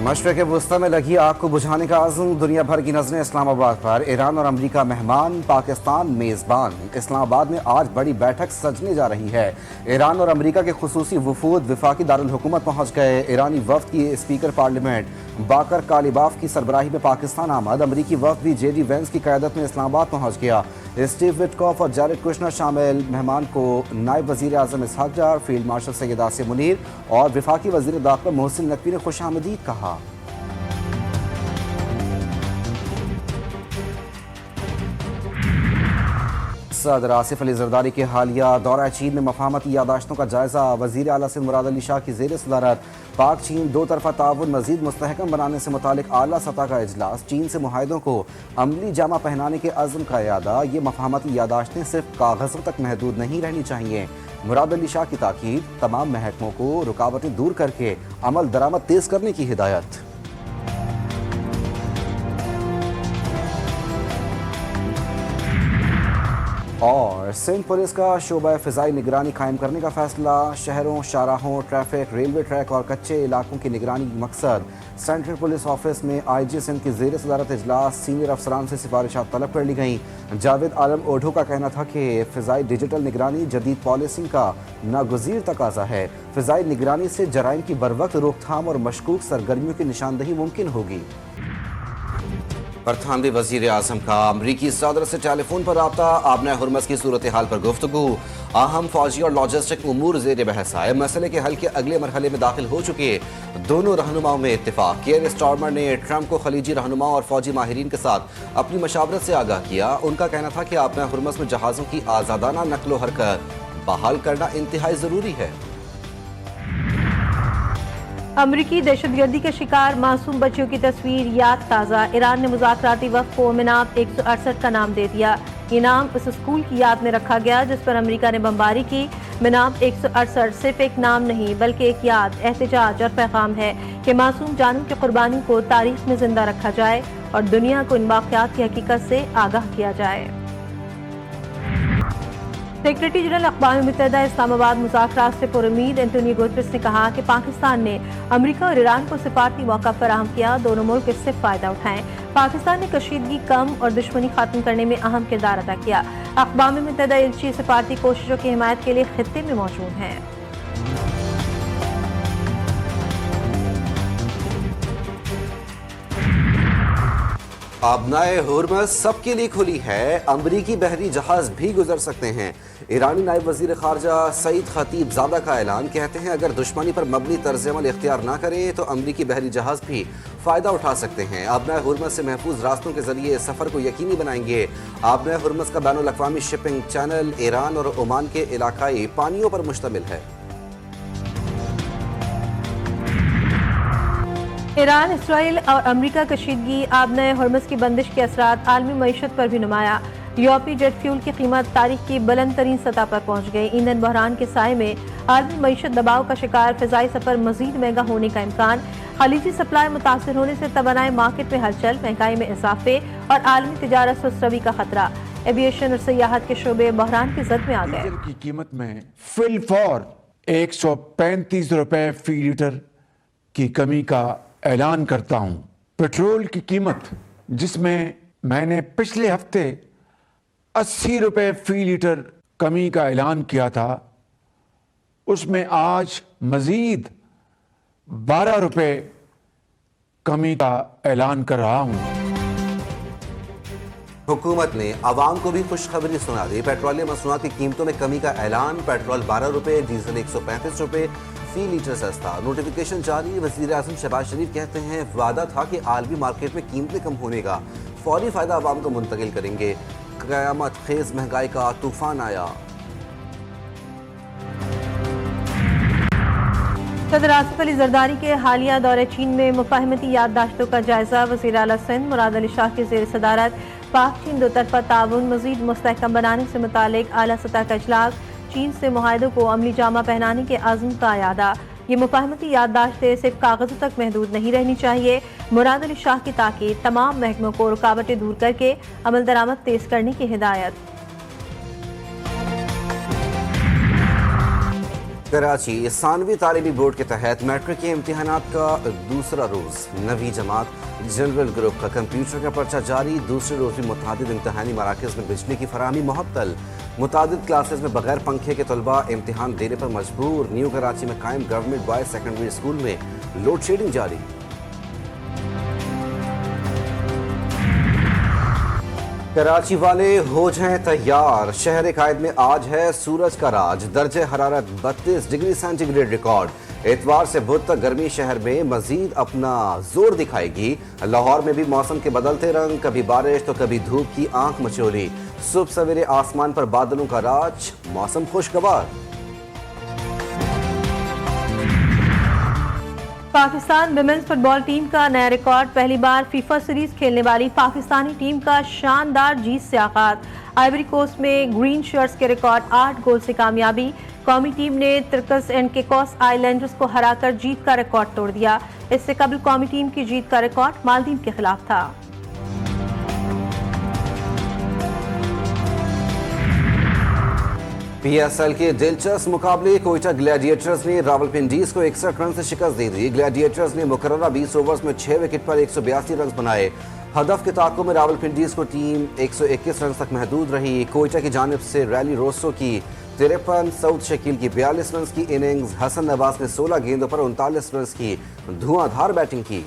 मशरक़ वस्ती में लगी आग को बुझाने का आज़म, दुनिया भर की नजरें इस्लामाबाद पर। ईरान और अमरीका मेहमान, पाकिस्तान मेज़बान। इस्लामाबाद में आज बड़ी बैठक सजने जा रही है। ईरान और अमरीका के खुसूसी वफूद वफाकी दारुल हुकूमत पहुँच गए। ईरानी वफ्द की स्पीकर पार्लियामेंट बाकर कालिबाफ की सरबराही में पाकिस्तान आमद। अमरीकी वफ्द भी JD वेंस की क़यादत में इस्लामाबाद पहुँच गया। स्टीव विटकॉफ और जैरेड कुशनर शामिल। मेहमान को नायब वज़ीर आज़म इसहाक डार, फील्ड मार्शल सैयद आसिम मुनीर और वफाकी वज़ीर दाखिला मोहसिन नकवी ने खुश आमदीद कहा। सदर आसिफ अली जरदारी के हालिया दौरा चीन में मफाहमती यादाश्तों का जायजा। वज़ीर आला सिंध मुराद अली शाह की ज़ेर सदारत पाक चीन दो तरफा ताउन मज़ीद मुस्तहकम बनाने से मुतालिक आला सतह का इजलास। चीन से मुआहिदों को अमली जामा पहनाने के अज़्म का यादा। ये मफाहमती यादाश्तें सिर्फ कागज़ों तक महदूद नहीं रहनी चाहिए। मुराद अली शाह की ताकीद, तमाम महकमों को रुकावटें दूर करके अमल दरामद तेज़ करने की हिदायत। और सिंध पुलिस का शोबा फ़िज़ाई निगरानी कायम करने का फैसला। शहरों, शाहराहों, ट्रैफिक, रेलवे ट्रैक और कच्चे इलाकों की निगरानी मकसद। सेंट्रल पुलिस ऑफिस में IG सिंध की ज़ेर सदारत इजलास। सीनियर अफसरान से सिफारिशात तलब कर ली गईं। जावेद आलम ओढ़ो का कहना था कि फ़िज़ाई डिजिटल निगरानी जदीद पॉलिसिंग का नागुज़ीर तकाज़ा है। फ़िज़ाई निगरानी से जराइम की बरवक्त रोकथाम और मशकूक सरगर्मियों की निशानदही मुमकिन होगी। बरतानवी वज़ीर आज़म का अमरीकी सदर से टेलीफोन पर राब्ता। आबना हुर्मस की सूरत हाल पर गुफ्तगू। अहम फौजी और लॉजिस्टिक उमूर ज़ेर बहस आए। मसले के हल के अगले मरहले में दाखिल हो चुके दोनों रहनुमाओं में इत्तेफाक। केयर स्टार्मर ने ट्रंप को खलीजी रहनुमाओं और फौजी माहिरीन के साथ अपनी मशावरत से आगाह किया। उनका कहना था कि आबना हुर्मस में जहाज़ों की आज़ादाना नकलो हरकत बहाल करना इंतहाई ज़रूरी है। अमरीकी दहशतगर्दी के शिकार मासूम बच्चियों की तस्वीर याद ताज़ा। ईरान ने मुज़ाकराती वफ़द को मिनाब 168 का नाम दे दिया। ये नाम उस स्कूल की याद में रखा गया जिस पर अमरीका ने बमबारी की। मिनाब 168 सिर्फ एक नाम नहीं बल्कि एक याद, एहतजाज और पैगाम है कि मासूम जानों की कुर्बानी को तारीख में जिंदा रखा जाए और दुनिया को इन वाक़यात की हकीकत से आगाह किया जाए। सेक्रेटरी जनरल अक़वाम मुत्तहिदा इस्लामाबाद मुज़ाकरात से पुरुमीद एंटोनियो गुतरेस ने कहा कि पाकिस्तान ने अमरीका और ईरान को सिफारती मौका फराहम किया। दोनों मुल्क इससे फ़ायदा उठाएं। पाकिस्तान ने कशीदगी कम और दुश्मनी खत्म करने में अहम किरदार अदा किया। अक़वाम मुत्तहिदा एजेंसी सिफारती कोशिशों की हिमायत के लिए खित्ते में मौजूद हैं। आबनाए हुर्मस सबके लिए खुली है। अमरीकी बहरी जहाज भी गुजर सकते हैं। ईरानी नायब वज़ीर ख़ारजा सईद खतीब ज़ादा का ऐलान। कहते हैं अगर दुश्मनी पर मबनी तर्ज़ अमल इख्तियार ना करें तो अमरीकी बहरी जहाज भी फ़ायदा उठा सकते हैं। आबनाए हुर्मस से महफूज रास्तों के ज़रिए सफ़र को यकीनी बनाएंगे। आबनाए हुर्मस का बैनुल अक़वामी शिपिंग चैनल ईरान और ओमान के इलाकाई पानियों पर मुश्तमिल है। ईरान, इसराइल और अमरीका कशीदगी आबनाए हुर्मस की बंदिश के असरात आलमी मईशत पर भी नुमाया। यूरोपीय जेट फ्यूल की कीमत तारीख की बुलंद तरीन सतह पर पहुंच गई। ईंधन बहरान के साए में आलमी मईशत दबाव का शिकार। फ़िज़ाई सफ़र मजीद महंगा होने का इम्कान। खलीजी सप्लाई मुतासर होने से तवानाई मार्केट में हलचल, महंगाई में इजाफे और आलमी तिजारत सुस्तरवी का खतरा। एविएशन और सियाहत के शोबे बहरान की जद में आ गए। की कीमत में फिलफौर 135 रुपए फी लीटर की कमी का ऐलान करता हूं। पेट्रोल की कीमत जिसमें मैंने पिछले हफ्ते 80 रुपए फी लीटर कमी का ऐलान किया था, उसमें आज मजीद 12 रुपए कमी का ऐलान कर रहा हूं। हुकूमत ने आवाम को भी खुशखबरी सुना दी। पेट्रोलियम मसनूआत की कीमतों में कमी का ऐलान। पेट्रोल 12 रुपए, डीजल 135 रुपए फी लीटर सस्ता। नोटिफिकेशन जारी। वज़ीर आज़म शहबाज शरीफ कहते हैं वादा था कि आलमी मार्केट में कीमतें कम होने का फौरी फायदा आवाम को मुंतकिल करेंगे। क़यामत खेज महंगाई का तूफान आया। सदर आसिफ अली जरदारी के हालिया दौरे चीन में मुफाहमती याददाश्तों का जायजा। वज़ीर आला सिंध मुराद अली शाह की ज़ेर सदारत पाक चीन दो तरफा ताउन मज़ीद मुस्तहकम बनाने से मुतालिक आला सतह का इजलास। चीन से मुआहिदों को अमली जामा पहनाने के आज़म का यादा। ये मुफाहमती याददाश्तें सिर्फ कागज़ों तक महदूद नहीं रहनी चाहिए। मुराद अली शाह की ताकीद, तमाम महकमों को रुकावटें दूर करके अमल दरामद तेज़ करने की हिदायत। کراچی ثانوی تعلیمی بورڈ کے تحت میٹرک کے امتحانات کا دوسرا روز 9ویں جماعت جنرل گروپ کا کمپیوٹر کا پرچہ جاری. دوسرے روز بھی متعدد امتحانی مراکز میں بجلی کی فراہمی معطل. متعدد کلاسز میں بغیر پنکھے کے طلباء امتحان دینے پر مجبور. نیو کراچی میں قائم گورنمنٹ بوائز سیکنڈری اسکول میں لوڈ شیڈنگ جاری. کراچی والے ہو جائیں تیار. شہر قائد میں آج ہے سورج کا راج. درجہ حرارت 32 ڈگری سینٹی گریڈ ریکارڈ. اتوار سے بدھ تک گرمی شہر میں مزید اپنا زور دکھائے گی. لاہور میں بھی موسم کے بدلتے رنگ, کبھی بارش تو کبھی دھوپ کی آنکھ مچولی. صبح سویرے آسمان پر بادلوں کا راج, موسم خوشگوار. پاکستان ویمنز فٹ بال ٹیم کا نیا ریکارڈ. پہلی بار فیفا سیریز کھیلنے والی پاکستانی ٹیم کا شاندار جیت سے آغاز. آئیوری کوسٹ میں گرین شرٹس کے ریکارڈ 8 گول سے کامیابی. قومی ٹیم نے ترکس اینڈ کیکوس آئی لینڈرز کو ہرا کر جیت کا ریکارڈ توڑ دیا. اس سے قبل قومی ٹیم کی جیت کا ریکارڈ مالدیپ کے خلاف تھا. پی ایس ایل کے دلچسپ مقابلے. کوئٹہ گلیڈیٹرز نے راولپنڈیز کو 61 رن سے شکست دے دی. گلیڈیٹرز نے مقررہ 20 اوورز میں 6 وکٹ پر 182 رنز بنائے. ہدف کے تعاقب میں راولپنڈیز کو ٹیم 121 رنز تک محدود رہی. کوئٹہ کی جانب سے ریلی روسو کی 53, سعود شکیل کی 42 رنز کی اننگز. حسن نواز نے 16 گیندوں پر 39 رنز کی دھواں دھار بیٹنگ کی.